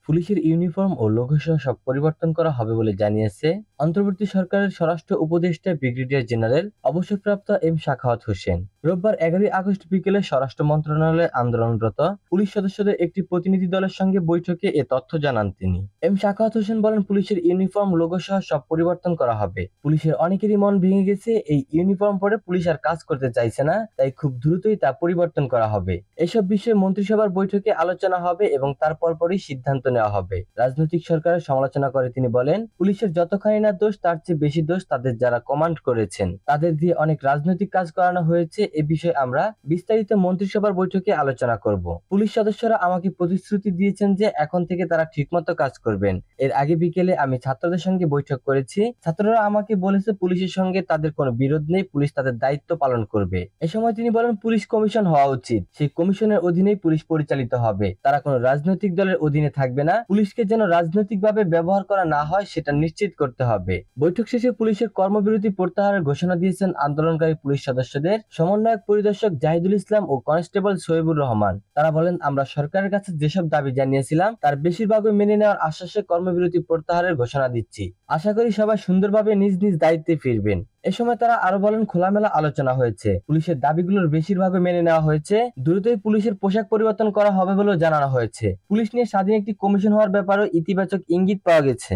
পুলিশের ইউনিফর্ম ও লোগো সহ সব পরিবর্তন করা হবে বলে জানিয়েছে অন্তর্বর্তী সরকারের স্বরাষ্ট্র উপদেষ্টা ব্রিগেডিয়ার জেনারেল অবসরপ্রাপ্ত এম সাখাওয়াত হোসেন। রোববার 11 আগস্ট বিকেলে স্বরাষ্ট্র মন্ত্রণালয়ে আন্দোলনরত পুলিশ সদস্যদের একটি প্রতিনিধি দলের সঙ্গে বৈঠকে এ তথ্য জানান তিনি। এম সাখাওয়াত হোসেন বলেন, পুলিশের ইউনিফর্ম, লোগো সহ সব পরিবর্তন করা হবে। পুলিশের অনেকেরই মন ভেঙে গেছে, এই ইউনিফর্ম পরে পুলিশ আর কাজ করতে চাইছে না, তাই খুব দ্রুতই তা পরিবর্তন করা হবে। এসব বিষয়ে মন্ত্রিসভার বৈঠকে আলোচনা হবে এবং তার পরপরই সিদ্ধান্ত নেওয়া হবে। রাজনৈতিক সরকারের সমালোচনা করে তিনি বলেন, পুলিশের যতখানি না দোষ তার চেয়ে বেশি দোষ তাদের যারা কমান্ড করেছেন, তাদের দিয়ে অনেক রাজনৈতিক কাজ করানো হয়েছে। এ বিষয়ে আমরা বিস্তারিত মন্ত্রিসভার বৈঠকে আলোচনা করব। পুলিশ সদস্যরা আমাকে প্রতিশ্রুতি দিয়েছেন যে এখন থেকে তারা ঠিকমতো কাজ করবেন। এর আগে বিকেলে আমি ছাত্রদের সঙ্গে বৈঠক করেছি। ছাত্ররা আমাকে বলেছে পুলিশের সঙ্গে তাদের কোনো বিরোধ নেই, পুলিশ তাদের দায়িত্ব পালন করবে। এ সময় তিনি বলেন, পুলিশ কমিশন হওয়া উচিত, সেই কমিশনের অধীনেই পুলিশ পরিচালিত হবে, তারা কোনো রাজনৈতিক দলের অধীনে থাকবে না। পুলিশকে যেন রাজনৈতিকভাবে ব্যবহার করা না হয় সেটা নিশ্চিত করতে হবে। বৈঠক শেষে পুলিশের কর্মবিরতি প্রত্যাহারের ঘোষণা দিয়েছেন আন্দোলনকারী পুলিশ সদস্যদের সমন্বয়ক পরিদর্শক জাহিদুল ইসলাম ও কনস্টেবল সোহেবুর রহমান। তারা বলেন, আমরা সরকারের কাছে যেসব দাবি জানিয়েছিলাম তার বেশিরভাগই মেনে নেওয়ার আশ্বাসে কর্মবিরতি প্রত্যাহারের ঘোষণা দিচ্ছি। আশা করি সবাই সুন্দরভাবে নিজ নিজ দায়িত্বে ফিরবেন। এ সময় তারা আরো বলেন, খোলামেলা আলোচনা হয়েছে, পুলিশের দাবিগুলোর বেশিরভাগই মেনে নেওয়া হয়েছে। দ্রুতই পুলিশের পোশাক পরিবর্তন করা হবে বলেও জানানো হয়েছে। পুলিশ নিয়ে স্বাধীন একটি কমিশন হওয়ার ব্যাপারেও ইতিবাচক ইঙ্গিত পাওয়া গেছে।